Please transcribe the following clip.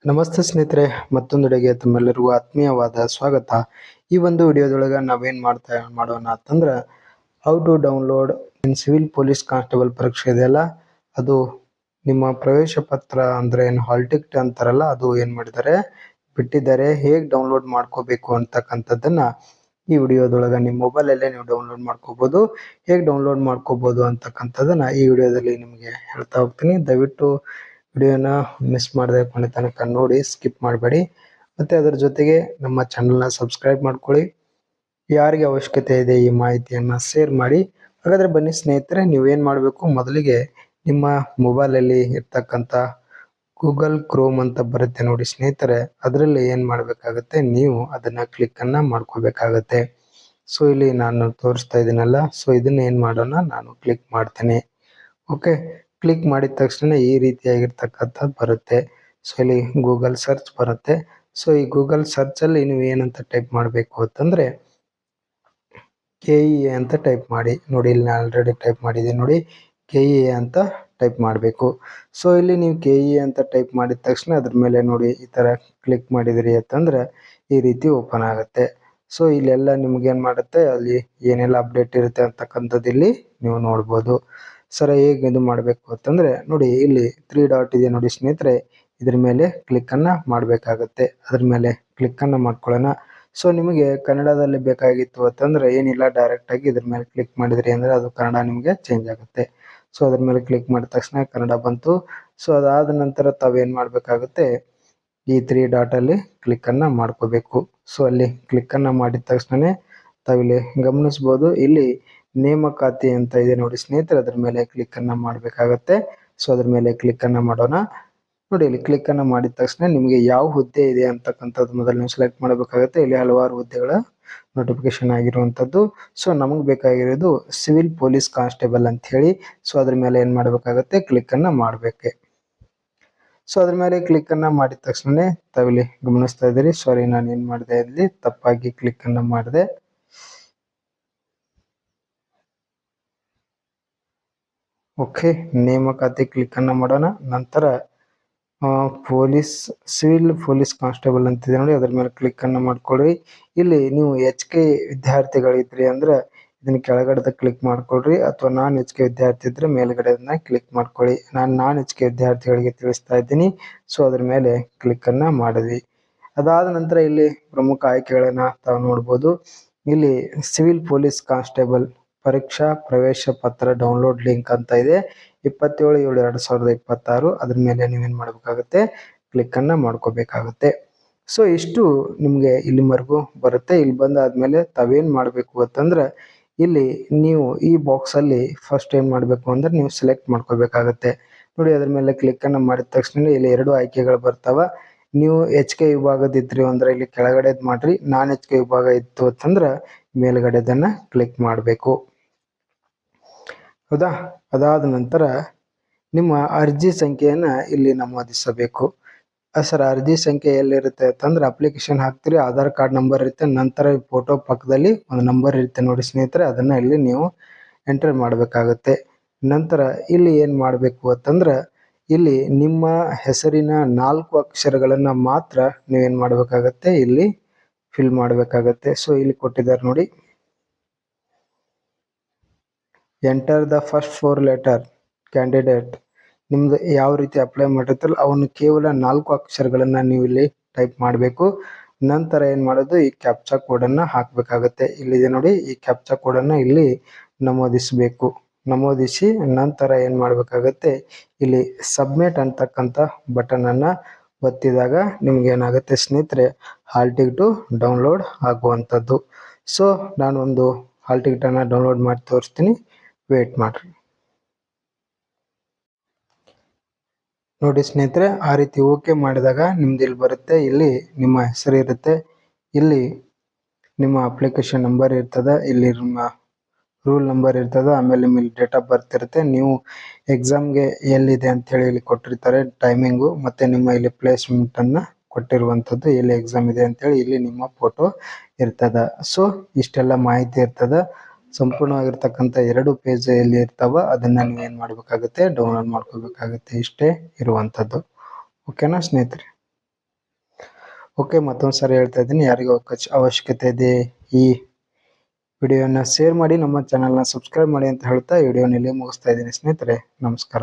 ನಮಸ್ತೆ ಸ್ನೇಹಿತರೆ, ಮತ್ತೊಂದೆಡೆಗೆ ತಮ್ಮೆಲ್ಲರಿಗೂ ಆತ್ಮೀಯವಾದ ಸ್ವಾಗತ. ಈ ಒಂದು ವಿಡಿಯೋದೊಳಗೆ ನಾವೇನು ಮಾಡೋಣ ಅಂತಂದ್ರೆ, how to download in civil police constable ಪರೀಕ್ಷೆ ಇದೆಯಲ್ಲ, ಅದು ನಿಮ್ಮ ಪ್ರವೇಶ ಪತ್ರ ಅಂದರೆ ಏನು ಹಾಲ್ ಟಿಕೆಟ್ ಅಂತಾರಲ್ಲ, ಅದು ಏನು ಮಾಡಿದ್ದಾರೆ ಬಿಟ್ಟಿದ್ದಾರೆ. ಹೇಗೆ ಡೌನ್ಲೋಡ್ ಮಾಡ್ಕೋಬೇಕು ಅಂತಕ್ಕಂಥದ್ದನ್ನು ಈ ವಿಡಿಯೋದೊಳಗೆ ನಿಮ್ಮ ಮೊಬೈಲಲ್ಲೇ ನೀವು ಡೌನ್ಲೋಡ್ ಮಾಡ್ಕೋಬೋದು. ಹೇಗೆ ಡೌನ್ಲೋಡ್ ಮಾಡ್ಕೋಬೋದು ಅಂತಕ್ಕಂಥದ್ದನ್ನು ಈ ವಿಡಿಯೋದಲ್ಲಿ ನಿಮಗೆ ಹೇಳ್ತಾ ಹೋಗ್ತೀನಿ. ದಯವಿಟ್ಟು ವಿಡಿಯೋನ ಮಿಸ್ ಮಾಡದೆ ಕೊನೆ ತನಕ ನೋಡಿ, ಸ್ಕಿಪ್ ಮಾಡಬೇಡಿ. ಮತ್ತು ಅದರ ಜೊತೆಗೆ ನಮ್ಮ ಚಾನಲ್ನ ಸಬ್ಸ್ಕ್ರೈಬ್ ಮಾಡ್ಕೊಳ್ಳಿ. ಯಾರಿಗೆ ಅವಶ್ಯಕತೆ ಇದೆ ಈ ಮಾಹಿತಿಯನ್ನು ಶೇರ್ ಮಾಡಿ. ಹಾಗಾದರೆ ಬನ್ನಿ ಸ್ನೇಹಿತರೆ, ನೀವೇನು ಮಾಡಬೇಕು, ಮೊದಲಿಗೆ ನಿಮ್ಮ ಮೊಬೈಲಲ್ಲಿ ಇರ್ತಕ್ಕಂಥ ಗೂಗಲ್ ಕ್ರೋಮ್ ಅಂತ ಬರುತ್ತೆ ನೋಡಿ ಸ್ನೇಹಿತರೆ, ಅದರಲ್ಲಿ ಏನು ಮಾಡಬೇಕಾಗುತ್ತೆ, ನೀವು ಅದನ್ನು ಕ್ಲಿಕ್ಕನ್ನು ಮಾಡ್ಕೋಬೇಕಾಗತ್ತೆ. ಸೊ ಇಲ್ಲಿ ನಾನು ತೋರಿಸ್ತಾ ಇದ್ದೀನಲ್ಲ, ಸೊ ಇದನ್ನು ಏನು ಮಾಡೋಣ, ನಾನು ಕ್ಲಿಕ್ ಮಾಡ್ತೇನೆ. ಓಕೆ, ಕ್ಲಿಕ್ ಮಾಡಿದ ತಕ್ಷಣ ಈ ರೀತಿಯಾಗಿರ್ತಕ್ಕಂಥದ್ದು ಬರುತ್ತೆ. ಸೊ ಇಲ್ಲಿ ಗೂಗಲ್ ಸರ್ಚ್ ಬರುತ್ತೆ. ಸೊ ಈ ಗೂಗಲ್ ಸರ್ಚಲ್ಲಿ ನೀವು ಏನಂತ ಟೈಪ್ ಮಾಡಬೇಕು ಅಂತಂದರೆ KEA ಅಂತ ಟೈಪ್ ಮಾಡಿ. ನೋಡಿ, ಇಲ್ಲಿ ನಾನು ಆಲ್ರೆಡಿ ಟೈಪ್ ಮಾಡಿದ್ದೀನಿ ನೋಡಿ, KEA ಅಂತ ಟೈಪ್ ಮಾಡಬೇಕು. ಸೊ ಇಲ್ಲಿ ನೀವು KEA ಅಂತ ಟೈಪ್ ಮಾಡಿದ ತಕ್ಷಣ ಅದ್ರ ಮೇಲೆ ನೋಡಿ ಈ ಥರ ಕ್ಲಿಕ್ ಮಾಡಿದಿರಿ ಅಂತಂದ್ರೆ ಈ ರೀತಿ ಓಪನ್ ಆಗುತ್ತೆ. ಸೊ ಇಲ್ಲೆಲ್ಲ ನಿಮ್ಗೇನು ಮಾಡುತ್ತೆ, ಅಲ್ಲಿ ಏನೆಲ್ಲ ಅಪ್ಡೇಟ್ ಇರುತ್ತೆ ಅಂತಕ್ಕಂಥದ್ದು ಇಲ್ಲಿ ನೀವು ನೋಡ್ಬೋದು. ಸರ್ ಹೇಗೆ ಇದು ಮಾಡಬೇಕು ಅಂತಂದರೆ ನೋಡಿ, ಇಲ್ಲಿ 3 ಡಾಟ್ ಇದೆ ನೋಡಿ ಸ್ನೇಹಿತರೆ, ಇದ್ರ ಮೇಲೆ ಕ್ಲಿಕ್ಕನ್ನು ಮಾಡಬೇಕಾಗತ್ತೆ. ಅದ್ರ ಮೇಲೆ ಕ್ಲಿಕ್ಕನ್ನು ಮಾಡ್ಕೊಳ್ಳೋಣ. ಸೊ ನಿಮಗೆ ಕನ್ನಡದಲ್ಲಿ ಬೇಕಾಗಿತ್ತು ಅಂತಂದರೆ ಏನಿಲ್ಲ, ಡೈರೆಕ್ಟಾಗಿ ಇದ್ರ ಮೇಲೆ ಕ್ಲಿಕ್ ಮಾಡಿದ್ರಿ ಅಂದರೆ ಅದು ಕನ್ನಡ ನಿಮಗೆ ಚೇಂಜ್ ಆಗುತ್ತೆ. ಸೊ ಅದ್ರ ಮೇಲೆ ಕ್ಲಿಕ್ ಮಾಡಿದ ತಕ್ಷಣ ಕನ್ನಡ ಬಂತು. ಸೊ ಅದಾದ ನಂತರ ತಾವೇನು ಮಾಡಬೇಕಾಗುತ್ತೆ, ಈ 3 ಡಾಟಲ್ಲಿ ಕ್ಲಿಕ್ಕನ್ನು ಮಾಡ್ಕೋಬೇಕು. ಸೊ ಅಲ್ಲಿ ಕ್ಲಿಕ್ಕನ್ನು ಮಾಡಿದ ತಕ್ಷಣವೇ ತಾವಿಲ್ಲಿ ಗಮನಿಸ್ಬೋದು, ಇಲ್ಲಿ ನೇಮಕಾತಿ ಅಂತ ಇದೆ ನೋಡಿ ಸ್ನೇಹಿತರೆ, ಅದ್ರ ಮೇಲೆ ಕ್ಲಿಕ್ಕನ್ನು ಮಾಡಬೇಕಾಗತ್ತೆ. ಸೊ ಅದ್ರ ಮೇಲೆ ಕ್ಲಿಕ್ಕನ್ನು ಮಾಡೋಣ. ನೋಡಿ, ಇಲ್ಲಿ ಕ್ಲಿಕ್ಕನ್ನು ಮಾಡಿದ ತಕ್ಷಣ ನಿಮಗೆ ಯಾವ ಹುದ್ದೆ ಇದೆ ಅಂತಕ್ಕಂಥದ್ದು ಮೊದಲು ನೀವು ಸೆಲೆಕ್ಟ್ ಮಾಡಬೇಕಾಗುತ್ತೆ. ಇಲ್ಲಿ ಹಲವಾರು ಹುದ್ದೆಗಳ ನೋಟಿಫಿಕೇಶನ್ ಆಗಿರುವಂಥದ್ದು. ಸೊ ನಮಗೆ ಬೇಕಾಗಿರೋದು ಸಿವಿಲ್ ಪೊಲೀಸ್ ಕಾನ್ಸ್ಟೇಬಲ್ ಅಂತ ಹೇಳಿ. ಸೊ ಅದ್ರ ಮೇಲೆ ಏನು ಮಾಡಬೇಕಾಗುತ್ತೆ, ಕ್ಲಿಕ್ಕನ್ನು ಮಾಡಬೇಕು. ಸೊ ಅದ್ರ ಮೇಲೆ ಕ್ಲಿಕ್ಕನ್ನು ಮಾಡಿದ ತಕ್ಷಣ ತಾವಿಲ್ಲಿ ಗಮನಿಸ್ತಾ ಇದ್ದೀರಿ, ಸಾರಿ ನಾನು ಏನು ಮಾಡಿದೆ, ಇಲ್ಲಿ ತಪ್ಪಾಗಿ ಕ್ಲಿಕ್ಕನ್ನು ಮಾಡಿದೆ. ಓಕೆ, ನೇಮಕಾತಿ ಕ್ಲಿಕ್ಕನ್ನು ಮಾಡೋಣ. ನಂತರ ಪೊಲೀಸ್ ಸಿವಿಲ್ ಪೊಲೀಸ್ ಕಾನ್ಸ್ಟೇಬಲ್ ಅಂತಿದೆ ನೋಡಿ, ಅದ್ರ ಮೇಲೆ ಕ್ಲಿಕ್ಕನ್ನು ಮಾಡ್ಕೊಳ್ರಿ. ಇಲ್ಲಿ ನೀವು HK ವಿದ್ಯಾರ್ಥಿಗಳಿದ್ರಿ ಅಂದ್ರೆ ಇದನ್ನ ಕೆಳಗಡೆ ಕ್ಲಿಕ್ ಮಾಡ್ಕೊಳ್ರಿ, ಅಥವಾ ನಾನ್ HK ವಿದ್ಯಾರ್ಥಿ ಇದ್ರೆ ಮೇಲ್ಗಡೆ ಕ್ಲಿಕ್ ಮಾಡ್ಕೊಳ್ಳಿ. ನಾನು HK ವಿದ್ಯಾರ್ಥಿಗಳಿಗೆ ತಿಳಿಸ್ತಾ ಇದ್ದೀನಿ. ಸೊ ಅದ್ರ ಮೇಲೆ ಕ್ಲಿಕ್ಕನ್ನು ಮಾಡಿದ್ವಿ. ಅದಾದ ನಂತರ ಇಲ್ಲಿ ಪ್ರಮುಖ ಆಯ್ಕೆಗಳನ್ನ ತಾವು ನೋಡ್ಬೋದು. ಇಲ್ಲಿ ಸಿವಿಲ್ ಪೊಲೀಸ್ ಕಾನ್ಸ್ಟೇಬಲ್ ಪರೀಕ್ಷಾ ಪ್ರವೇಶ ಪತ್ರ ಡೌನ್ಲೋಡ್ ಲಿಂಕ್ ಅಂತ ಇದೆ, 27/7/2026. ಅದ್ರ ಮೇಲೆ ನೀವೇನು ಮಾಡಬೇಕಾಗುತ್ತೆ, ಕ್ಲಿಕ್ಕನ್ನು ಮಾಡ್ಕೋಬೇಕಾಗುತ್ತೆ. ಸೊ ಇಷ್ಟು ನಿಮಗೆ ಇಲ್ಲಿವರೆಗೂ ಬರುತ್ತೆ. ಇಲ್ಲಿ ಬಂದಾದ್ಮೇಲೆ ತಾವೇನು ಮಾಡಬೇಕು ಅಂತಂದ್ರೆ, ಇಲ್ಲಿ ನೀವು ಈ ಬಾಕ್ಸಲ್ಲಿ ಫಸ್ಟ್ ಏನು ಮಾಡಬೇಕು ಅಂದ್ರೆ ನೀವು ಸೆಲೆಕ್ಟ್ ಮಾಡ್ಕೋಬೇಕಾಗತ್ತೆ ನೋಡಿ. ಅದ್ರ ಮೇಲೆ ಕ್ಲಿಕ್ಕನ್ನು ಮಾಡಿದ ತಕ್ಷಣ ಇಲ್ಲಿ 2 ಆಯ್ಕೆಗಳು ಬರ್ತಾವ. ನೀವು HK ವಿಭಾಗದಿದ್ರಿ ಅಂದ್ರೆ ಇಲ್ಲಿ ಕೆಳಗಡೆದು ಮಾಡ್ರಿ, ನಾನ್ HK ವಿಭಾಗ ಇತ್ತು ಅಂತಂದ್ರೆ ಮೇಲ್ಗಡೆದನ್ನು ಕ್ಲಿಕ್ ಮಾಡಬೇಕು. ಹೌದಾ? ಅದಾದ ನಂತರ ನಿಮ್ಮ ಅರ್ಜಿ ಸಂಖ್ಯೆಯನ್ನು ಇಲ್ಲಿ ನಮೂದಿಸಬೇಕು. ಸರ್ ಅರ್ಜಿ ಸಂಖ್ಯೆ ಎಲ್ಲಿರುತ್ತೆ ಅಂತಂದ್ರೆ ಅಪ್ಲಿಕೇಶನ್ ಹಾಕ್ತೀರಿ, ಆಧಾರ್ ಕಾರ್ಡ್ ನಂಬರ್ ಇರುತ್ತೆ, ನಂತರ ಫೋಟೋ ಪಕ್ಕದಲ್ಲಿ ಒಂದು ನಂಬರ್ ಇರುತ್ತೆ ನೋಡಿ ಸ್ನೇಹಿತರೆ, ಅದನ್ನು ಇಲ್ಲಿ ನೀವು ಎಂಟರ್ ಮಾಡಬೇಕಾಗುತ್ತೆ. ನಂತರ ಇಲ್ಲಿ ಏನು ಮಾಡಬೇಕು ಅಂತಂದ್ರೆ, ಇಲ್ಲಿ ನಿಮ್ಮ ಹೆಸರಿನ 4 ಅಕ್ಷರಗಳನ್ನು ಮಾತ್ರ ನೀವೇನು ಮಾಡಬೇಕಾಗತ್ತೆ, ಇಲ್ಲಿ ಫಿಲ್ ಮಾಡಬೇಕಾಗತ್ತೆ. ಸೊ ಇಲ್ಲಿ ಕೊಟ್ಟಿದ್ದಾರೆ ನೋಡಿ, enter the first 4 letter candidate. ನಿಮ್ದು ಯಾವ ರೀತಿ ಅಪ್ಲೈ ಮಾಡಿರ್ತಾರಲ್ಲ ಅವನು ಕೇವಲ 4 ಅಕ್ಷರಗಳನ್ನು ನೀವು ಇಲ್ಲಿ ಟೈಪ್ ಮಾಡಬೇಕು. ನಂತರ ಏನು ಮಾಡೋದು, ಈ ಕ್ಯಾಪ್ಚಾ ಕೋಡನ್ನು ಹಾಕಬೇಕಾಗತ್ತೆ. ಇಲ್ಲಿದೆ ನೋಡಿ, ಈ ಕ್ಯಾಪ್ಚಾ ಕೋಡನ್ನು ಇಲ್ಲಿ ನಮೂದಿಸಬೇಕು. ನಮೂದಿಸಿ ನಂತರ ಏನು ಮಾಡಬೇಕಾಗತ್ತೆ, ಇಲ್ಲಿ ಸಬ್ಮಿಟ್ ಅಂತಕ್ಕಂಥ ಬಟನನ್ನು ಒತ್ತಿದಾಗ ನಿಮ್ಗೆ ಏನಾಗುತ್ತೆ ಸ್ನೇಹಿತರೆ, ಹಾಲ್ ಟಿಕೆಟು ಡೌನ್ಲೋಡ್ ಆಗುವಂಥದ್ದು. ಸೊ ನಾನೊಂದು ಹಾಲ್ ಟಿಕೆಟನ್ನು ಡೌನ್ಲೋಡ್ ಮಾಡಿ ತೋರಿಸ್ತೀನಿ, ವೇಟ್ ಮಾಡಿರಿ. ನೋಡಿ ಸ್ನೇಹಿತರೆ, ಆ ರೀತಿ ಓಕೆ ಮಾಡಿದಾಗ ನಿಮ್ದು ಇಲ್ಲಿ ಬರುತ್ತೆ, ಇಲ್ಲಿ ನಿಮ್ಮ ಹೆಸರು ಇರುತ್ತೆ, ಇಲ್ಲಿ ನಿಮ್ಮ ಅಪ್ಲಿಕೇಶನ್ ನಂಬರ್ ಇರ್ತದೆ, ಇಲ್ಲಿ ನಿಮ್ಮ ರೂಲ್ ನಂಬರ್ ಇರ್ತದೆ, ಆಮೇಲೆ ನಿಮ್ಮಲ್ಲಿ ಡೇಟ್ ಆಫ್ ಬರ್ತ್ ಇರುತ್ತೆ, ನೀವು ಎಕ್ಸಾಮ್ಗೆ ಎಲ್ಲಿದೆ ಅಂತೇಳಿ ಇಲ್ಲಿ ಕೊಟ್ಟಿರ್ತಾರೆ ಟೈಮಿಂಗು, ಮತ್ತು ನಿಮ್ಮ ಇಲ್ಲಿ ಪ್ಲೇಸ್ಮೆಂಟನ್ನು ಕೊಟ್ಟಿರುವಂಥದ್ದು, ಎಲ್ಲಿ ಎಕ್ಸಾಮ್ ಇದೆ ಅಂತೇಳಿ ಇಲ್ಲಿ ನಿಮ್ಮ ಫೋಟೋ ಇರ್ತದೆ. ಸೊ ಇಷ್ಟೆಲ್ಲ ಮಾಹಿತಿ ಇರ್ತದೆ. ಸಂಪೂರ್ಣವಾಗಿರ್ತಕ್ಕಂಥ 2 ಪೇಜ್ ಎಲ್ಲಿ ಇರ್ತಾವ ಅದನ್ನು ನೀವೇನು ಮಾಡಬೇಕಾಗುತ್ತೆ, ಡೌನ್ಲೋಡ್ ಮಾಡ್ಕೋಬೇಕಾಗುತ್ತೆ. ಇಷ್ಟೇ ಇರುವಂಥದ್ದು. ಓಕೆನಾ ಸ್ನೇಹಿತರೆ? ಓಕೆ, ಮತ್ತೊಂದು ಸಾರಿ ಹೇಳ್ತಾ ಇದ್ದೀನಿ, ಯಾರಿಗೂ ಅವಶ್ಯಕತೆ ಇದೆ ಈ ವಿಡಿಯೋನ ಶೇರ್ ಮಾಡಿ, ನಮ್ಮ ಚಾನಲ್ನ ಸಬ್ಸ್ಕ್ರೈಬ್ ಮಾಡಿ ಅಂತ ಹೇಳ್ತಾ ವಿಡಿಯೋನಲ್ಲಿ ಮುಗಿಸ್ತಾ ಇದ್ದೀನಿ ಸ್ನೇಹಿತರೆ. ನಮಸ್ಕಾರ.